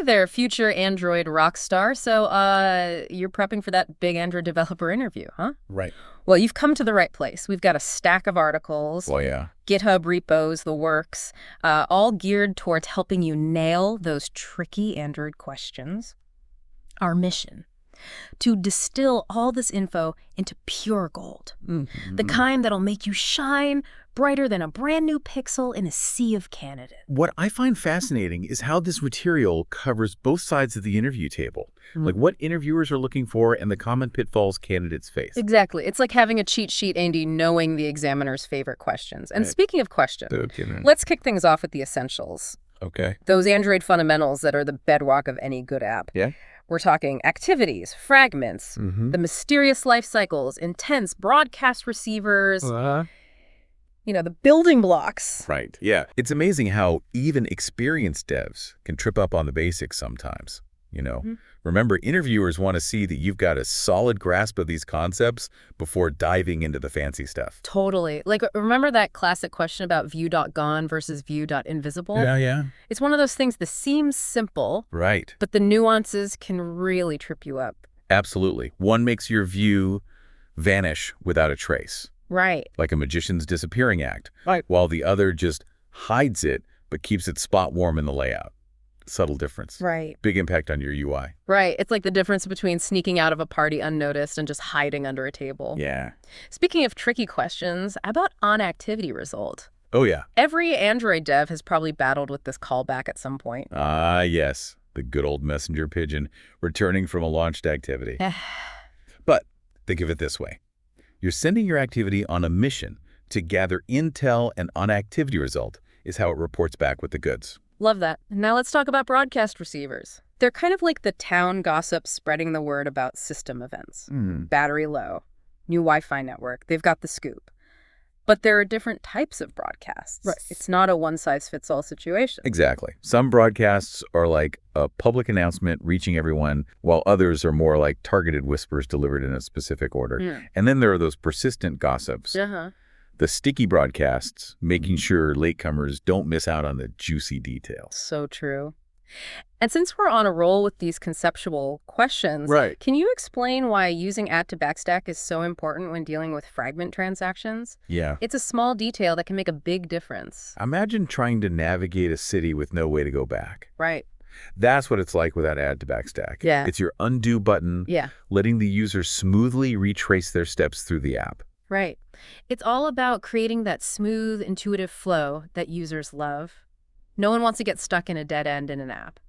Hey there, future Android rock star. So, you're prepping for that big Android developer interview, huh? Right. Well, you've come to the right place. We've got a stack of articles, Well, yeah. GitHub repos, the works, all geared towards helping you nail those tricky Android questions. Our mission: to distill all this info into pure gold. The kind that'll make you shine brighter than a brand new pixel in a sea of candidates. What I find fascinating is how this material covers both sides of the interview table, like what interviewers are looking for and the common pitfalls candidates face. Exactly. It's like having a cheat sheet, Andy, knowing the examiner's favorite questions. And Right. speaking of questions, Okay. let's kick things off with the essentials. Okay. Those Android fundamentals that are the bedrock of any good app. Yeah. We're talking activities, fragments, the mysterious life cycles, intents, broadcast receivers, the building blocks. Right. Yeah. It's amazing how even experienced devs can trip up on the basics sometimes. Remember, interviewers want to see that you've got a solid grasp of these concepts before diving into the fancy stuff. Totally. Like, remember that classic question about view.gone versus view.invisible? Yeah. It's one of those things that seems simple, Right. but the nuances can really trip you up. Absolutely. One makes your view vanish without a trace, Right. like a magician's disappearing act, Right. while the other just hides it but keeps it spot warm in the layout. Subtle difference. Right. Big impact on your UI. Right. It's like the difference between sneaking out of a party unnoticed and just hiding under a table. Yeah. Speaking of tricky questions, how about on-activity result? Oh, yeah. Every Android dev has probably battled with this callback at some point. Ah, yes. The good old messenger pigeon returning from a launched activity. But think of it this way. You're sending your activity on a mission to gather intel, and on-activity result is how it reports back with the goods. Love that. Now let's talk about broadcast receivers. They're kind of like the town gossip spreading the word about system events. Battery low, new Wi-Fi network, they've got the scoop. But there are different types of broadcasts. Right. It's not a one-size-fits-all situation. Exactly. Some broadcasts are like a public announcement reaching everyone, while others are more like targeted whispers delivered in a specific order. And then there are those persistent gossips. The sticky broadcasts, making sure latecomers don't miss out on the juicy details. So true. And since we're on a roll with these conceptual questions, Right. can you explain why using add to backstack is so important when dealing with fragment transactions? Yeah. It's a small detail that can make a big difference. Imagine trying to navigate a city with no way to go back. Right. That's what it's like with that add to backstack. Yeah. It's your undo button, letting the user smoothly retrace their steps through the app. Right. It's all about creating that smooth, intuitive flow that users love. No one wants to get stuck in a dead end in an app.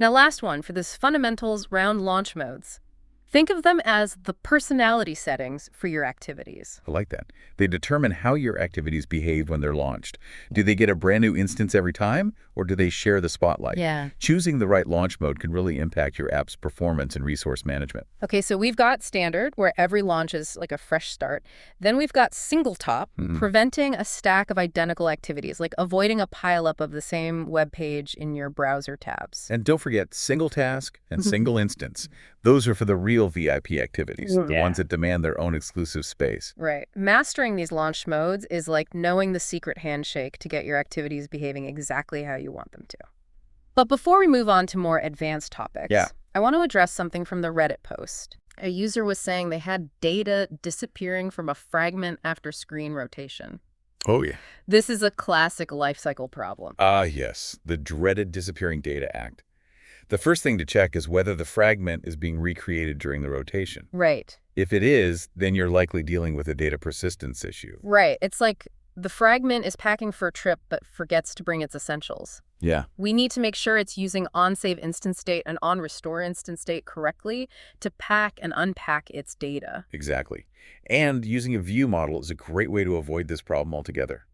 Now, last one for this fundamentals round launch modes. Think of them as the personality settings for your activities. I like that. They determine how your activities behave when they're launched. Do they get a brand new instance every time, or do they share the spotlight? Yeah. Choosing the right launch mode can really impact your app's performance and resource management. Okay, so we've got standard, where every launch is like a fresh start. Then we've got single top, preventing a stack of identical activities, like avoiding a pileup of the same web page in your browser tabs. And don't forget single task and single instance. Those are for the real VIP activities, the ones that demand their own exclusive space. Right. Mastering these launch modes is like knowing the secret handshake to get your activities behaving exactly how you want them to. But before we move on to more advanced topics, I want to address something from the Reddit post. A user was saying they had data disappearing from a fragment after screen rotation. Oh, yeah. This is a classic lifecycle problem. Ah, yes. The dreaded disappearing data act. The first thing to check is whether the fragment is being recreated during the rotation. Right. If it is, then you're likely dealing with a data persistence issue. Right. It's like the fragment is packing for a trip but forgets to bring its essentials. Yeah. We need to make sure it's using on-save instance state and on-restore instance state correctly to pack and unpack its data. Exactly. And using a view model is a great way to avoid this problem altogether.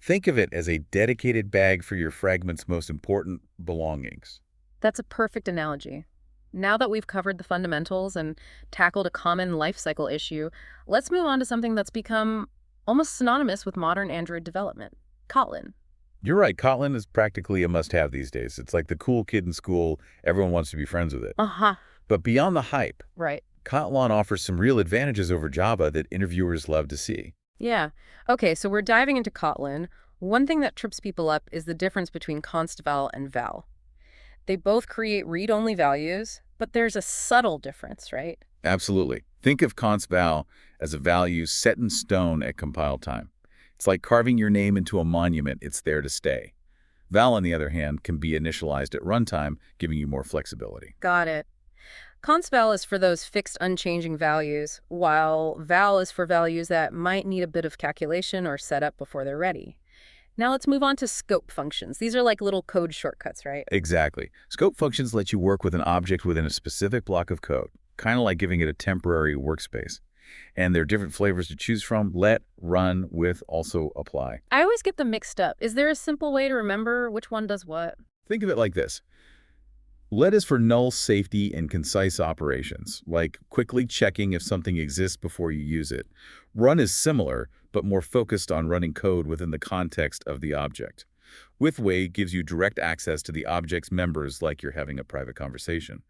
Think of it as a dedicated bag for your fragment's most important belongings. That's a perfect analogy. Now that we've covered the fundamentals and tackled a common lifecycle issue, let's move on to something that's become almost synonymous with modern Android development: Kotlin. You're right. Kotlin is practically a must-have these days. It's like the cool kid in school. Everyone wants to be friends with it. But beyond the hype, Right. Kotlin offers some real advantages over Java that interviewers love to see. Yeah. Okay, so we're diving into Kotlin. One thing that trips people up is the difference between const val and val. They both create read-only values, but there's a subtle difference, right? Absolutely. Think of const val as a value set in stone at compile time. It's like carving your name into a monument. It's there to stay. Val, on the other hand, can be initialized at runtime, giving you more flexibility. Got it. Const val is for those fixed, unchanging values, while val is for values that might need a bit of calculation or setup before they're ready. Now let's move on to scope functions. These are like little code shortcuts, right? Exactly. Scope functions let you work with an object within a specific block of code, kind of like giving it a temporary workspace. And there are different flavors to choose from: let, run, with, also apply. I always get them mixed up. Is there a simple way to remember which one does what? Think of it like this. Let is for null, safety, and concise operations, like quickly checking if something exists before you use it. Run is similar, but more focused on running code within the context of the object. With wait gives you direct access to the object's members like you're having a private conversation.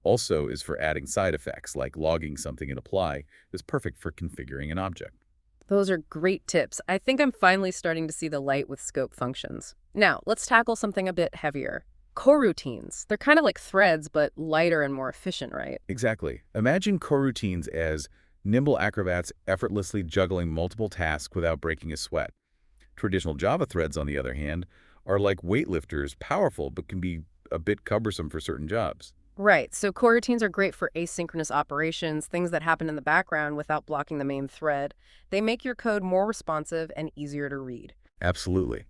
Also is for adding side effects, like logging something in apply, is perfect for configuring an object. Those are great tips. I think I'm finally starting to see the light with scope functions. Now, let's tackle something a bit heavier. Coroutines. They're kind of like threads, but lighter and more efficient, right? Exactly. Imagine coroutines as nimble acrobats effortlessly juggling multiple tasks without breaking a sweat. Traditional Java threads, on the other hand, are like weightlifters, powerful but can be a bit cumbersome for certain jobs. Right. So coroutines are great for asynchronous operations, things that happen in the background without blocking the main thread. They make your code more responsive and easier to read. Absolutely.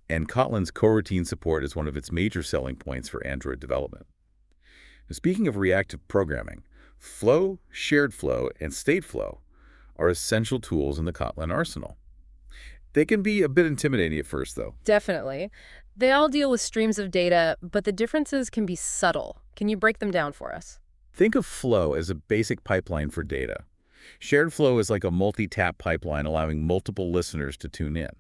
And Kotlin's coroutine support is one of its major selling points for Android development. Now, speaking of reactive programming, flow, shared flow, and stateflow are essential tools in the Kotlin arsenal. They can be a bit intimidating at first, though. Definitely. They all deal with streams of data, but the differences can be subtle. Can you break them down for us? Think of flow as a basic pipeline for data. Shared flow is like a multi-tap pipeline allowing multiple listeners to tune in.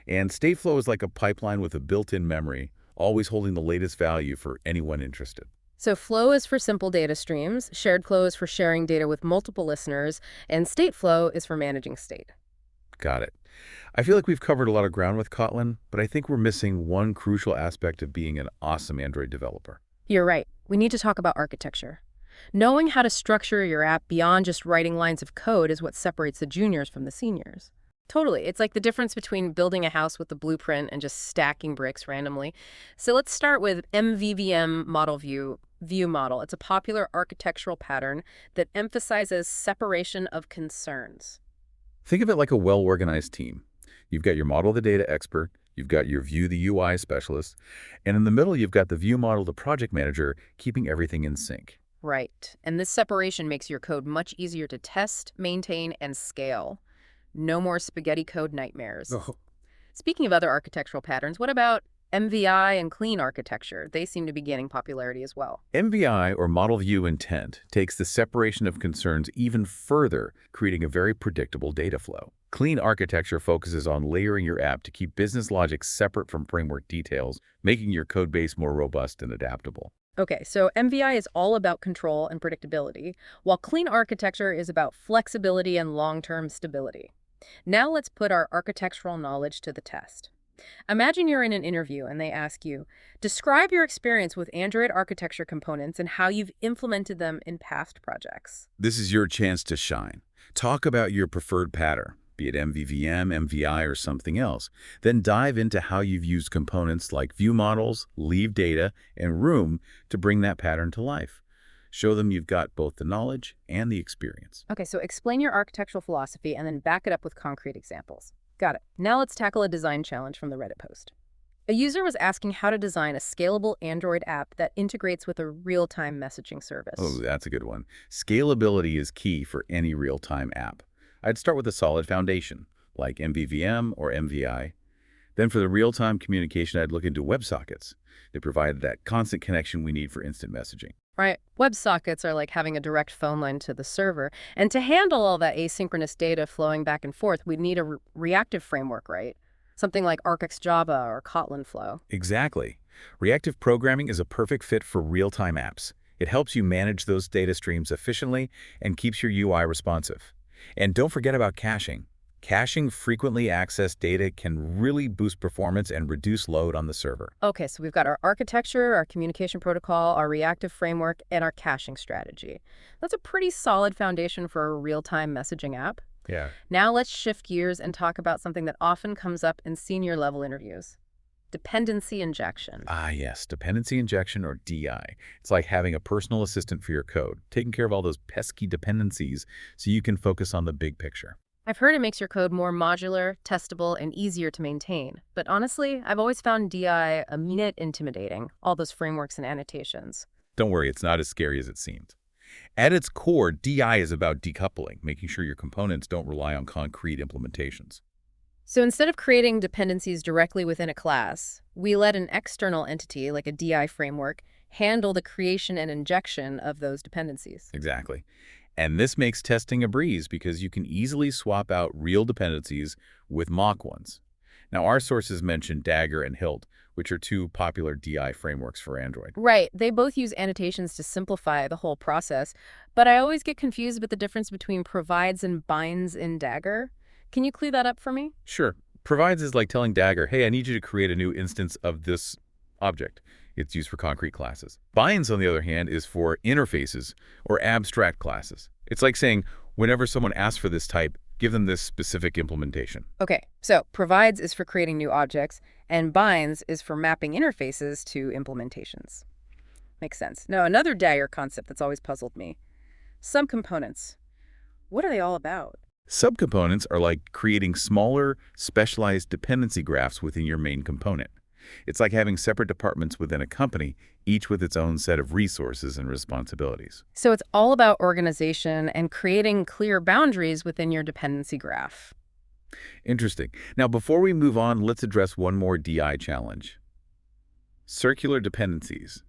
And stateflow is like a pipeline with a built-in memory, always holding the latest value for anyone interested. So flow is for simple data streams, shared flow is for sharing data with multiple listeners, and stateflow is for managing state. Got it. I feel like we've covered a lot of ground with Kotlin, but I think we're missing one crucial aspect of being an awesome Android developer. You're right. We need to talk about architecture. Knowing how to structure your app beyond just writing lines of code is what separates the juniors from the seniors. Totally. It's like the difference between building a house with a blueprint and just stacking bricks randomly. So let's start with MVVM model view model. It's a popular architectural pattern that emphasizes separation of concerns. Think of it like a well-organized team. You've got your model the data expert, you've got your view the UI specialist, and in the middle you've got the view model the project manager, keeping everything in sync. Right. And this separation makes your code much easier to test, maintain, and scale. No more spaghetti code nightmares. Oh. Speaking of other architectural patterns, what about MVI and clean architecture? They seem to be gaining popularity as well. MVI, or Model View Intent, takes the separation of concerns even further, creating a very predictable data flow. Clean architecture focuses on layering your app to keep business logic separate from framework details, making your code base more robust and adaptable. Okay, so MVI is all about control and predictability, while clean architecture is about flexibility and long-term stability. Now let's put our architectural knowledge to the test. Imagine you're in an interview and they ask you, describe your experience with Android architecture components and how you've implemented them in past projects. This is your chance to shine. Talk about your preferred pattern, be it MVVM, MVI, or something else. Then dive into how you've used components like view models, leave data, and room to bring that pattern to life. Show them you've got both the knowledge and the experience. Okay, so explain your architectural philosophy and then back it up with concrete examples. Got it. Now let's tackle a design challenge from the Reddit post. A user was asking how to design a scalable Android app that integrates with a real-time messaging service. Oh, that's a good one. Scalability is key for any real-time app. I'd start with a solid foundation, like MVVM or MVI. Then for the real-time communication, I'd look into WebSockets. They provide that constant connection we need for instant messaging. Right. WebSockets are like having a direct phone line to the server. And to handle all that asynchronous data flowing back and forth, we'd need a reactive framework, right? Something like Arcix Java or Kotlin Flow. Exactly. Reactive programming is a perfect fit for real-time apps. It helps you manage those data streams efficiently and keeps your UI responsive. And don't forget about caching. Caching frequently accessed data can really boost performance and reduce load on the server. Okay, so we've got our architecture, our communication protocol, our reactive framework, and our caching strategy. That's a pretty solid foundation for a real-time messaging app. Yeah. Now let's shift gears and talk about something that often comes up in senior level interviews. Dependency injection. Ah, yes, dependency injection, or DI. It's like having a personal assistant for your code, taking care of all those pesky dependencies so you can focus on the big picture. I've heard it makes your code more modular, testable, and easier to maintain. But honestly, I've always found DI a bit intimidating, all those frameworks and annotations. Don't worry, it's not as scary as it seemed. At its core, DI is about decoupling, making sure your components don't rely on concrete implementations. So instead of creating dependencies directly within a class, we let an external entity, like a DI framework, handle the creation and injection of those dependencies. Exactly. And this makes testing a breeze because you can easily swap out real dependencies with mock ones. Now, our sources mention Dagger and Hilt, which are two popular DI frameworks for Android. Right. They both use annotations to simplify the whole process, but I always get confused with the difference between provides and binds in Dagger. Can you clear that up for me? Sure. Provides is like telling Dagger, hey, I need you to create a new instance of this object. It's used for concrete classes. Binds, on the other hand, is for interfaces or abstract classes. It's like saying, whenever someone asks for this type, give them this specific implementation. Okay, so provides is for creating new objects, and binds is for mapping interfaces to implementations. Makes sense. Now, another Dagger concept that's always puzzled me. Subcomponents. What are they all about? Subcomponents are like creating smaller, specialized dependency graphs within your main component. It's like having separate departments within a company, each with its own set of resources and responsibilities. So it's all about organization and creating clear boundaries within your dependency graph. Interesting. Now, before we move on, let's address one more DI challenge. Circular dependencies.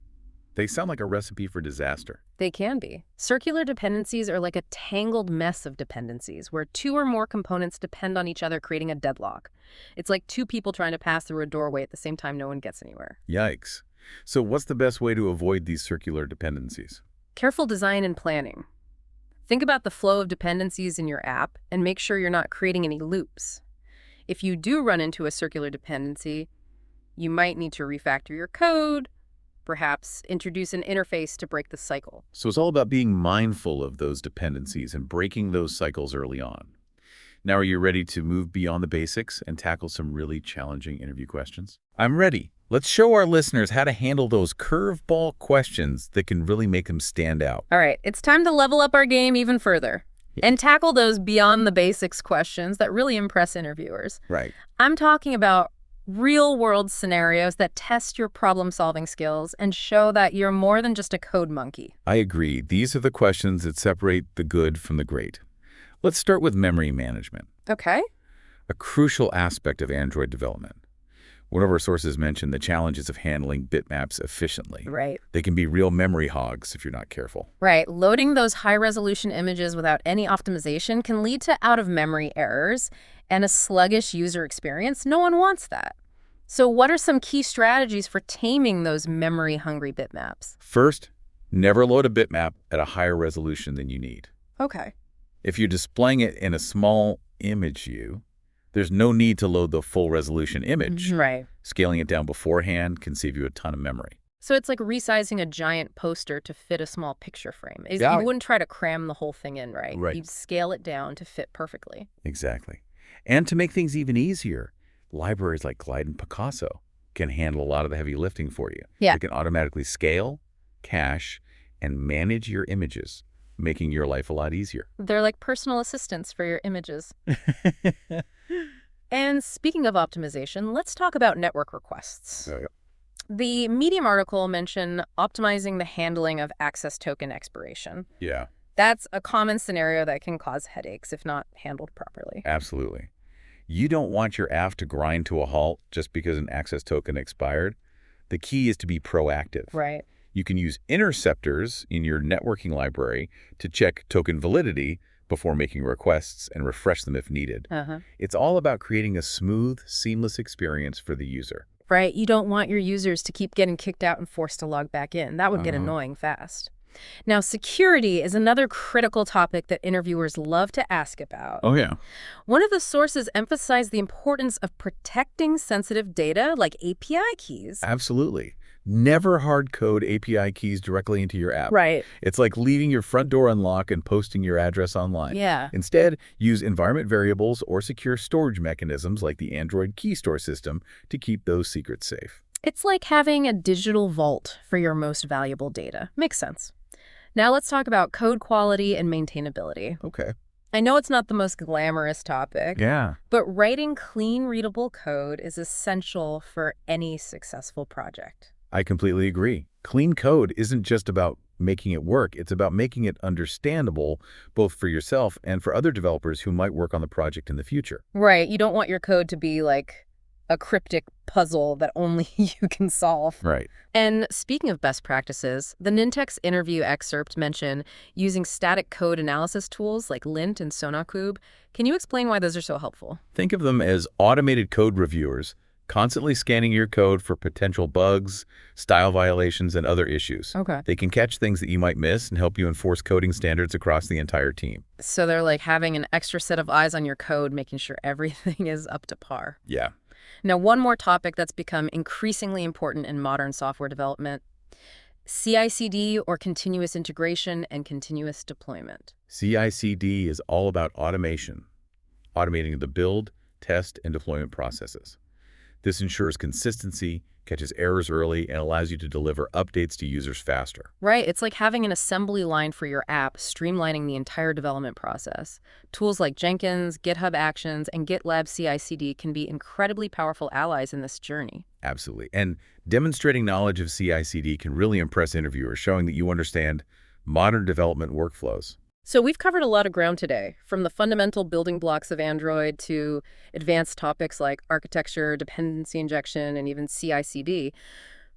They sound like a recipe for disaster. They can be. Circular dependencies are like a tangled mess of dependencies where two or more components depend on each other, creating a deadlock. It's like two people trying to pass through a doorway at the same time. No one gets anywhere. Yikes. So what's the best way to avoid these circular dependencies? Careful design and planning. Think about the flow of dependencies in your app and make sure you're not creating any loops. If you do run into a circular dependency, you might need to refactor your code, perhaps introduce an interface to break the cycle. So it's all about being mindful of those dependencies and breaking those cycles early on. Now, are you ready to move beyond the basics and tackle some really challenging interview questions? I'm ready. Let's show our listeners how to handle those curveball questions that can really make them stand out. All right, it's time to level up our game even further and tackle those beyond the basics questions that really impress interviewers. Right. I'm talking about real-world scenarios that test your problem-solving skills and show that you're more than just a code monkey. I agree. These are the questions that separate the good from the great. Let's start with memory management, Okay. a crucial aspect of Android development. One of our sources mentioned the challenges of handling bitmaps efficiently. Right. They can be real memory hogs if you're not careful. Right. Loading those high-resolution images without any optimization can lead to out-of-memory errors and a sluggish user experience. No one wants that. So what are some key strategies for taming those memory-hungry bitmaps? First, never load a bitmap at a higher resolution than you need. Okay. If you're displaying it in a small image view, there's no need to load the full resolution image. Right. Scaling it down beforehand can save you a ton of memory. So it's like resizing a giant poster to fit a small picture frame. Yeah. You wouldn't try to cram the whole thing in, right? Right. You'd scale it down to fit perfectly. Exactly. And to make things even easier, libraries like Glide and Picasso can handle a lot of the heavy lifting for you. Yeah. They can automatically scale, cache, and manage your images, making your life a lot easier. They're like personal assistants for your images. And speaking of optimization, let's talk about network requests. Oh, yeah. The Medium article mentioned optimizing the handling of access token expiration. Yeah, That's a common scenario that can cause headaches if not handled properly. absolutely. You don't want your app to grind to a halt just because an access token expired. The key is to be proactive. Right. You can use interceptors in your networking library to check token validity before making requests and refresh them if needed. It's all about creating a smooth, seamless experience for the user. Right. You don't want your users to keep getting kicked out and forced to log back in. That would get annoying fast. Now, security is another critical topic that interviewers love to ask about. Oh, yeah. One of the sources emphasized the importance of protecting sensitive data like API keys. Absolutely. Never hard code API keys directly into your app. Right. It's like leaving your front door unlocked and posting your address online. Yeah. Instead, use environment variables or secure storage mechanisms like the Android key store system to keep those secrets safe. It's like having a digital vault for your most valuable data. Makes sense. Now let's talk about code quality and maintainability. Okay. I know it's not the most glamorous topic, Yeah. but writing clean, readable code is essential for any successful project. I completely agree. Clean code isn't just about making it work. It's about making it understandable both for yourself and for other developers who might work on the project in the future. Right. You don't want your code to be like a cryptic puzzle that only you can solve. Right. And speaking of best practices, the Nintex interview excerpt mentioned using static code analysis tools like Lint and SonarQube. Can you explain why those are so helpful? Think of them as automated code reviewers, constantly scanning your code for potential bugs, style violations, and other issues. Okay. They can catch things that you might miss and help you enforce coding standards across the entire team. So they're like having an extra set of eyes on your code, making sure everything is up to par. Yeah. Now, one more topic that's become increasingly important in modern software development: CI/CD, or continuous integration and continuous deployment. CI/CD is all about automation, automating the build, test, and deployment processes. This ensures consistency, catches errors early, and allows you to deliver updates to users faster. Right, it's like having an assembly line for your app, streamlining the entire development process. Tools like Jenkins, GitHub Actions, and GitLab CI/CD can be incredibly powerful allies in this journey. Absolutely. And demonstrating knowledge of CI/CD can really impress interviewers, showing that you understand modern development workflows. So we've covered a lot of ground today, from the fundamental building blocks of Android to advanced topics like architecture, dependency injection, and even CI/CD.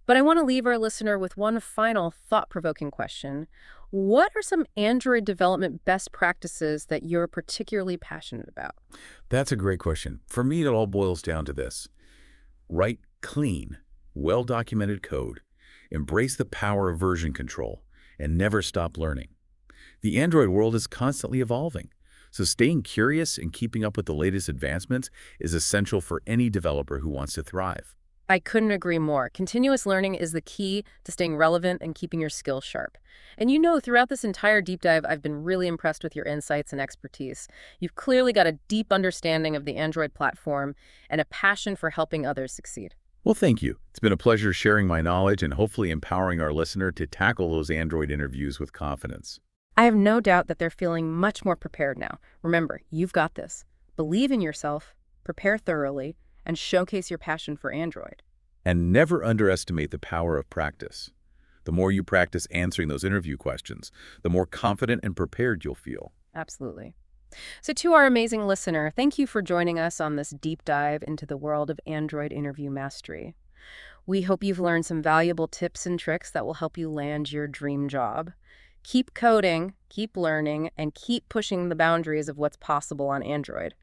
But I want to leave our listener with one final thought-provoking question. What are some Android development best practices that you're particularly passionate about? That's a great question. For me, it all boils down to this. Write clean, well-documented code, embrace the power of version control, and never stop learning. The Android world is constantly evolving, so staying curious and keeping up with the latest advancements is essential for any developer who wants to thrive. I couldn't agree more. Continuous learning is the key to staying relevant and keeping your skills sharp. And throughout this entire deep dive, I've been really impressed with your insights and expertise. You've clearly got a deep understanding of the Android platform and a passion for helping others succeed. Well, thank you. It's been a pleasure sharing my knowledge and hopefully empowering our listener to tackle those Android interviews with confidence. I have no doubt that they're feeling much more prepared now. Remember, you've got this. Believe in yourself, prepare thoroughly, and showcase your passion for Android. And never underestimate the power of practice. The more you practice answering those interview questions, the more confident and prepared you'll feel. Absolutely. So to our amazing listener, thank you for joining us on this deep dive into the world of Android interview mastery. We hope you've learned some valuable tips and tricks that will help you land your dream job. Keep coding, keep learning, and keep pushing the boundaries of what's possible on Android.